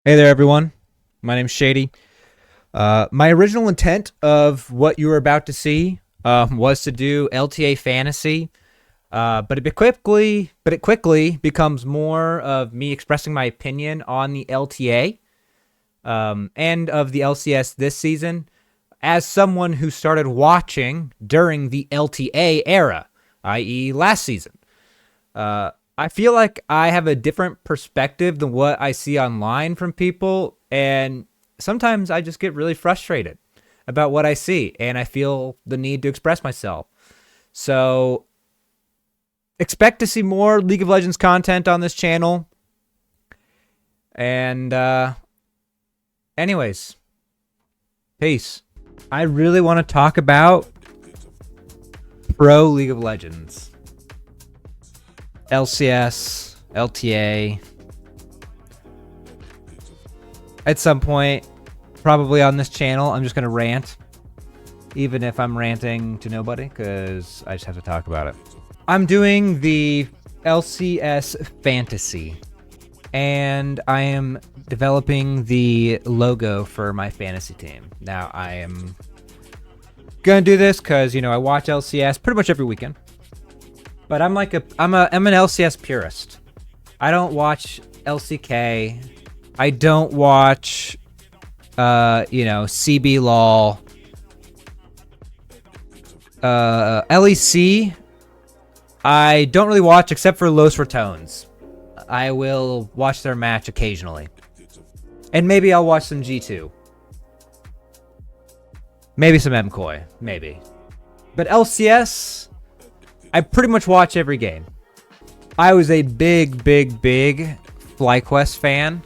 Hey there, everyone. My name's Shadyy. My original intent of what you were about to see was to do LTA fantasy, but it quickly becomes more of me expressing my opinion on the LTA and of the LCS this season, as someone who started watching during the LTA era, i.e., last season. I feel like I have a different perspective than what I see online from people, and sometimes I just get really frustrated about what I see, and I feel the need to express myself. So expect to see more League of Legends content on this channel. And anyways, peace. I really want to talk about Pro League of Legends. LCS, LTA. At some point, probably on this channel, I'm just going to rant. Even if I'm ranting to nobody, because I just have to talk about it. I'm doing the LCS Fantasy. And I am developing the logo for my fantasy team. Now, I am going to do this because, I watch LCS pretty much every weekend. But I'm an LCS purist. I don't watch LCK. I don't watch, CB LOL. LEC, I don't really watch except for Los Ratones. I will watch their match occasionally. And maybe I'll watch some G2. Maybe some MCOY. Maybe. But LCS, I pretty much watch every game. I was a big FlyQuest fan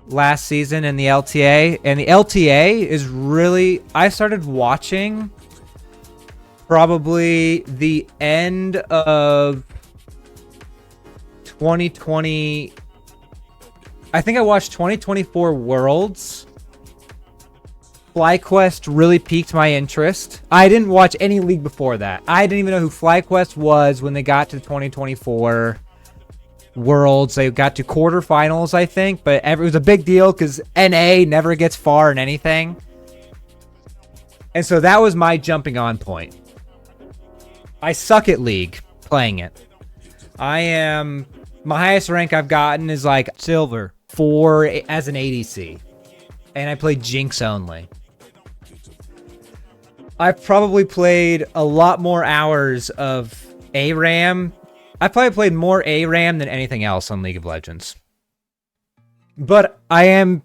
last season in the LTA. And the LTA is really... I started watching probably the end of 2020. I think I watched 2024 Worlds. FlyQuest really piqued my interest. I didn't watch any league before that. I didn't even know who FlyQuest was when they got to 2024 Worlds. They got to quarterfinals, I think, but it was a big deal because NA never gets far in anything. And so that was my jumping on point. I suck at League playing it. My highest rank I've gotten is like silver as an ADC. And I play Jinx only. I've probably played a lot more hours of ARAM. I've probably played more ARAM than anything else on League of Legends. But I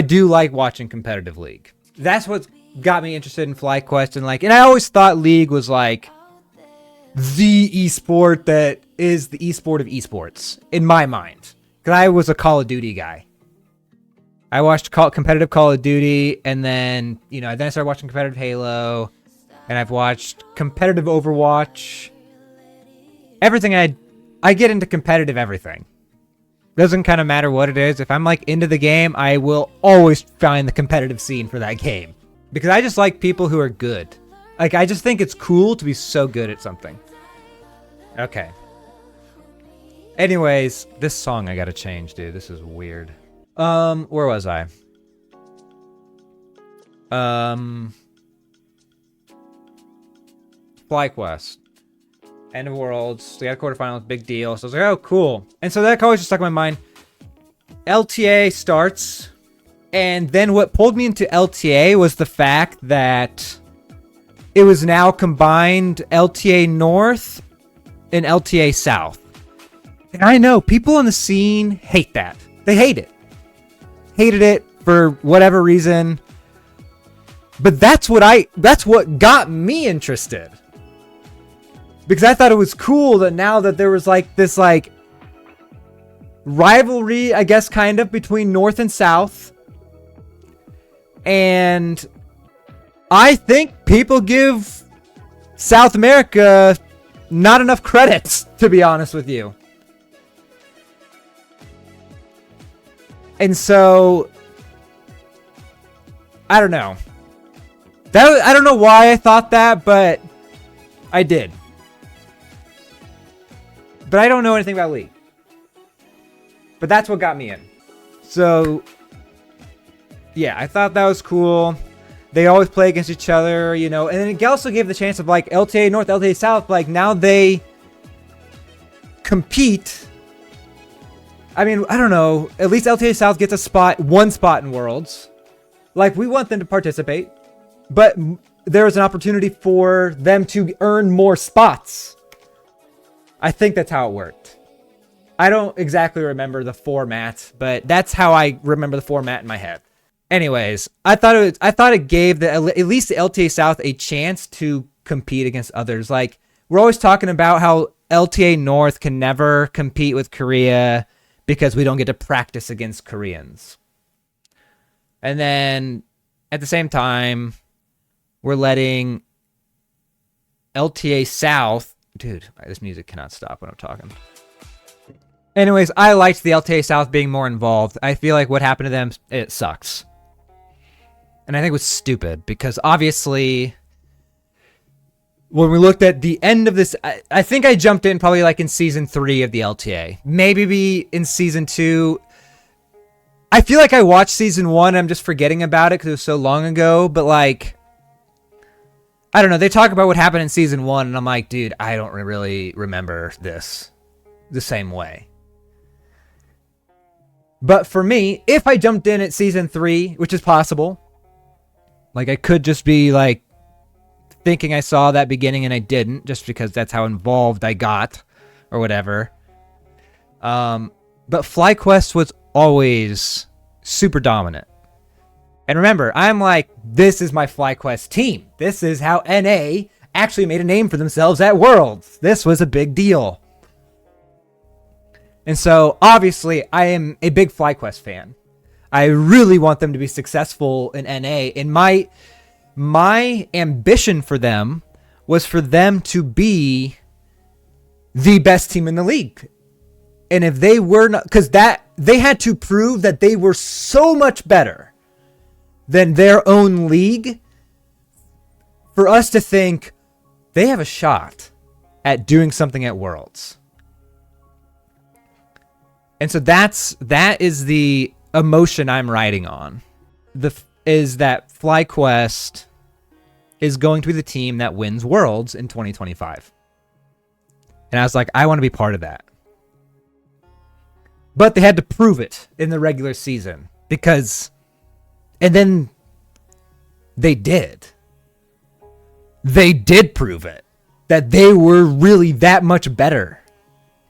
do like watching competitive League. That's what got me interested in FlyQuest and I always thought League was like the esport that is the esport of esports in my mind. Because I was a Call of Duty guy. I watched competitive Call of Duty, and then, then I started watching competitive Halo, and I've watched competitive Overwatch. Everything I get into competitive everything. Doesn't kind of matter what it is. If I'm into the game, I will always find the competitive scene for that game. Because I just like people who are good. I just think it's cool to be so good at something. Okay. Anyways, this song I gotta change, dude. This is weird. Where was I? FlyQuest. End of Worlds. They got quarterfinals, big deal. So I was like, oh, cool. And so that always just stuck in my mind. LTA starts. And then what pulled me into LTA was the fact that it was now combined LTA North and LTA South. And I know people on the scene hate that. They hate it. Hated it for whatever reason. But that's what got me interested. Because I thought it was cool that now that there was this rivalry, I guess, kind of between North and South. And I think people give South America not enough credits, to be honest with you. And so, I don't know. I don't know why I thought that, but I did. But I don't know anything about League. But that's what got me in. So, yeah, I thought that was cool. They always play against each other, you know. And then it also gave the chance of, like, LTA North, LTA South. Like, now they compete. I mean, I don't know. At least LTA South gets one spot in Worlds. Like, we want them to participate. But there's an opportunity for them to earn more spots. I think that's how it worked. I don't exactly remember the format, but that's how I remember the format in my head. Anyways, I thought it gave at least the LTA South a chance to compete against others. Like, we're always talking about how LTA North can never compete with Korea because we don't get to practice against Koreans. And then at the same time, we're letting LTA South... Dude, this music cannot stop when I'm talking. Anyways, I liked the LTA South being more involved. I feel like what happened to them, it sucks. And I think it was stupid because obviously when we looked at the end of this, I think I jumped in probably like in season 3 of the LTA. Maybe in season 2. I feel like I watched season 1. I'm just forgetting about it because it was so long ago. But like, I don't know. They talk about what happened in season 1 and I'm like, dude, I don't really remember this the same way. But for me, if I jumped in at season 3, which is possible, like I could just be like thinking I saw that beginning and I didn't, just because that's how involved I got or whatever. But FlyQuest was always super dominant. And remember, I'm like, this is my FlyQuest team. This is how NA actually made a name for themselves at Worlds. This was a big deal. And so, obviously, I am a big FlyQuest fan. I really want them to be successful in NA. And my ambition for them was for them to be the best team in the league. And if they were not, because they had to prove that they were so much better than their own league for us to think they have a shot at doing something at Worlds. And so that is the emotion I'm riding on. Is that FlyQuest is going to be the team that wins Worlds in 2025. And I was like, I want to be part of that. But they had to prove it in the regular season and then they did. They did prove it. That they were really that much better.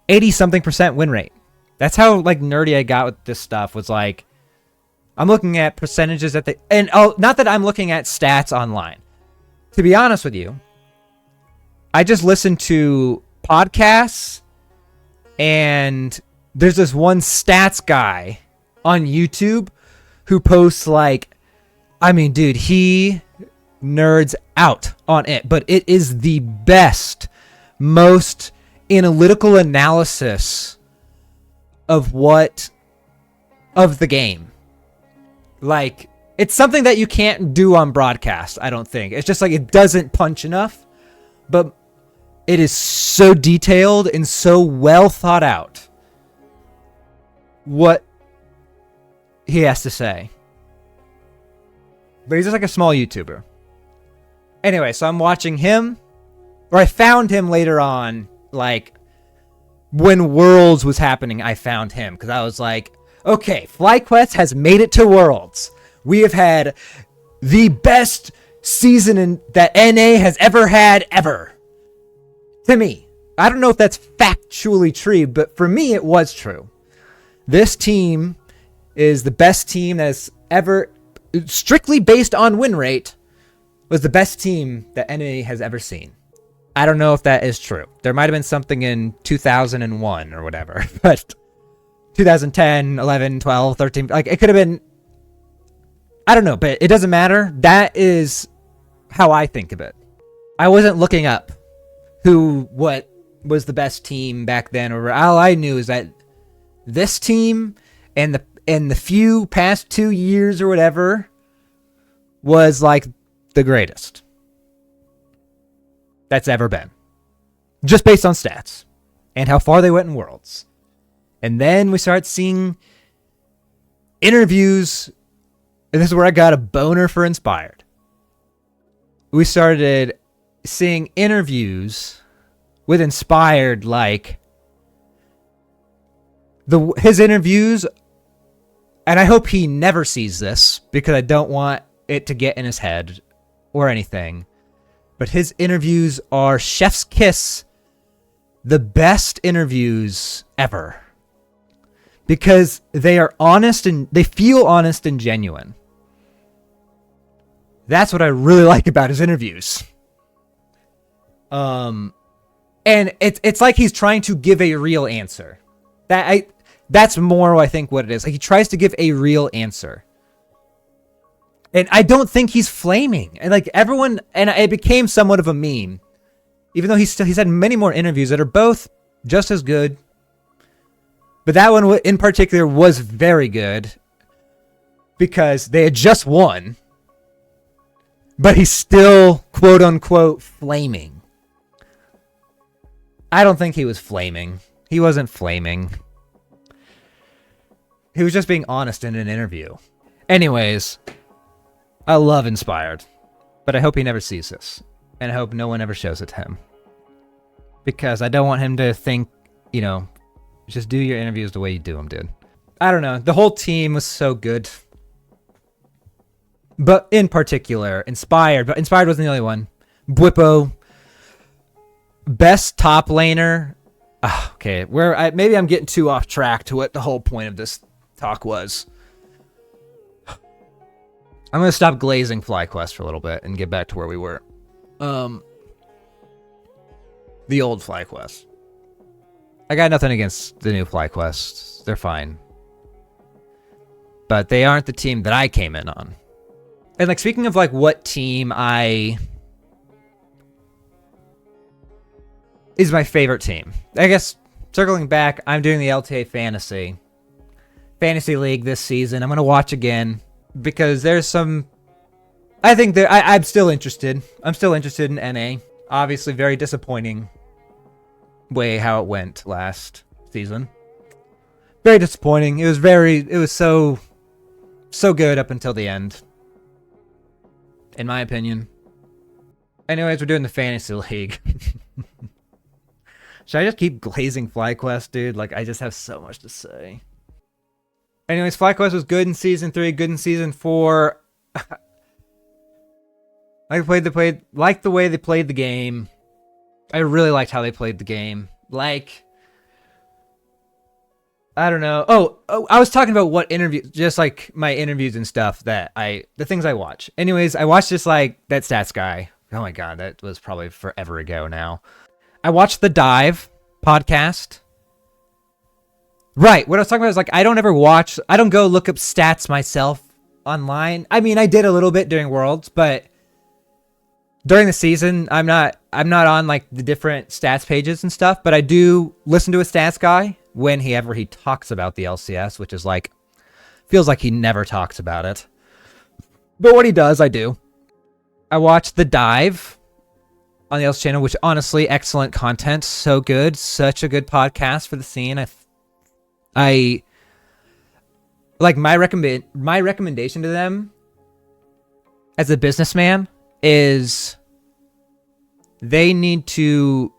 80-something% win rate. That's how like nerdy I got with this stuff, was like, I'm looking at percentages not that I'm looking at stats online. To be honest with you, I just listen to podcasts, and there's this one stats guy on YouTube who posts like, I mean, dude, he nerds out on it, but it is the best, most analytical analysis of the game. Like, it's something that you can't do on broadcast, I don't think. It's just like it doesn't punch enough, but it is so detailed and so well thought out what he has to say. But he's just like a small YouTuber. Anyway, so I'm watching him, or I found him later on, like, when Worlds was happening, I found him, because I was like, okay, FlyQuest has made it to Worlds. We have had the best season that NA has ever had, ever. To me. I don't know if that's factually true, but for me, it was true. This team is the best team that has ever, strictly based on win rate, was the best team that NA has ever seen. I don't know if that is true. There might have been something in 2001 or whatever, but 2010, 11, 12, 13, like it could have been, I don't know, but it doesn't matter. That is how I think of it. I wasn't looking up what was the best team back then, or all I knew is that this team and the few past 2 years or whatever was like the greatest that's ever been. Just based on stats and how far they went in Worlds. And then we start seeing interviews, and this is where I got a boner for Inspired. We started seeing interviews with Inspired, like his interviews, and I hope he never sees this because I don't want it to get in his head or anything, but his interviews are chef's kiss, the best interviews ever, because they are honest and they feel honest and genuine. That's what I really like about his interviews. And it's like he's trying to give a real answer. That's more, I think, what it is. Like, he tries to give a real answer. And I don't think he's flaming. And like everyone, and it became somewhat of a meme. Even though he's had many more interviews that are both just as good. But that one in particular was very good because they had just won. But he's still, quote unquote, flaming. I don't think he was flaming. He wasn't flaming. He was just being honest in an interview. Anyways, I love Inspired, but I hope he never sees this. And I hope no one ever shows it to him. Because I don't want him to think, just do your interviews the way you do them, dude. I don't know. The whole team was so good. But in particular, Inspired. But Inspired wasn't the only one. Bwippo. Best top laner. Okay, maybe I'm getting too off track to what the whole point of this talk was. I'm going to stop glazing FlyQuest for a little bit and get back to where we were. The old FlyQuest. I got nothing against the new FlyQuest. They're fine. But they aren't the team that I came in on. And like, speaking of like what team is my favorite team. I guess circling back, I'm doing the LTA Fantasy League this season. I'm going to watch again because there's some, I think I'm still interested. I'm still interested in NA. Obviously very disappointing way how it went last season. Very disappointing. It was so good up until the end, in my opinion. Anyways, we're doing the Fantasy League. Should I just keep glazing FlyQuest, dude? Like, I just have so much to say. Anyways, FlyQuest was good in Season 3, good in Season 4. I liked the way they played the game. I really liked how they played the game. Like, I don't know. Oh, I was talking about what interviews, just like my interviews and stuff the things I watch. Anyways, I watched just like that Stats Guy. Oh my God, that was probably forever ago now. I watched the Dive podcast. Right, what I was talking about is like, I don't go look up stats myself online. I mean, I did a little bit during Worlds, but during the season, I'm not on like the different stats pages and stuff, but I do listen to a Stats Guy whenever he talks about the LCS, which is like, feels like he never talks about it. But what he does, I do. I watched The Dive on the LCS channel, which honestly, excellent content. So good. Such a good podcast for the scene. I like my recommendation to them as a businessman is they need to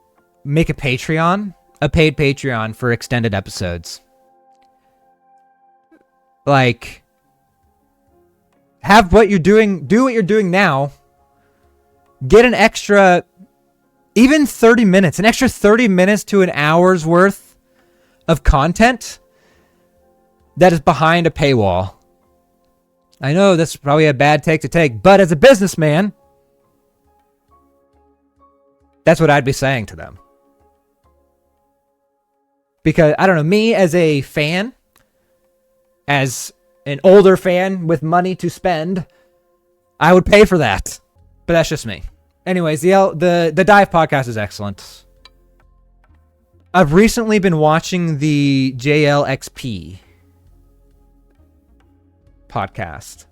make a paid Patreon for extended episodes. Like, do what you're doing now. Get an extra, even 30 minutes, an extra 30 minutes to an hour's worth of content that is behind a paywall. I know that's probably a bad take to take, but as a businessman, that's what I'd be saying to them. Because, I don't know, me as a fan, as an older fan with money to spend, I would pay for that. But that's just me. Anyways, the Dive podcast is excellent. I've recently been watching the JLXP podcast.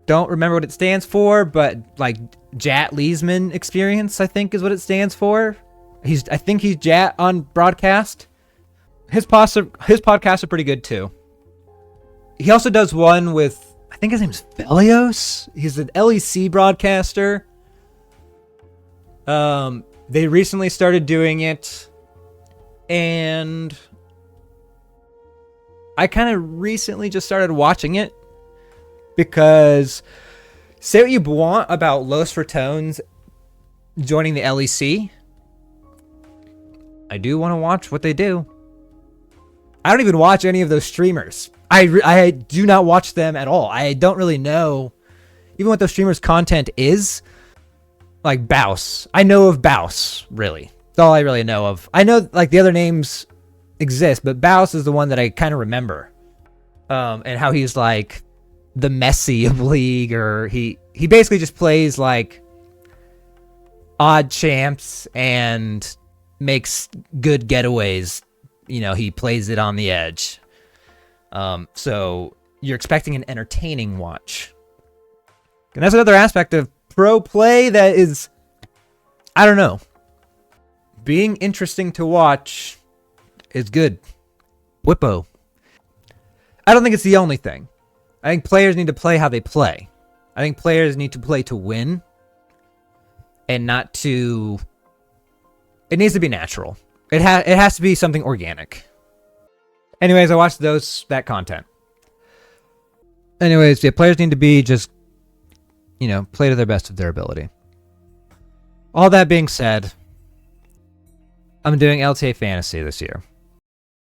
Don't remember what it stands for, but like Jat Leesman Experience, I think is what it stands for. I think he's Jat on broadcast. His podcasts are pretty good too. he also does one with, I think his name's Velios. He's an LEC broadcaster. They recently started doing it, and I kind of recently just started watching it because say what you want about Los Ratones joining the LEC, I do want to watch what they do. I don't even watch any of those streamers. I do not watch them at all. I don't really know even what those streamers' content is. Like Baus. I know of Baus, really. That's all I really know of. I know like the other names exist, but Baus is the one that I kind of remember. And how he's like the Messi of League, or he basically just plays like odd champs and makes good getaways. You know, he plays it on the edge. So you're expecting an entertaining watch. And that's another aspect of pro play that is, I don't know, being interesting to watch is good. Whippo. I don't think it's the only thing. I think players need to play how they play. I think players need to play to win and not to... It needs to be natural. It has to be something organic. Anyways, I watched that content. Anyways, yeah, players need to be just, you know, play to their best of their ability. All that being said, I'm doing LTA Fantasy this year.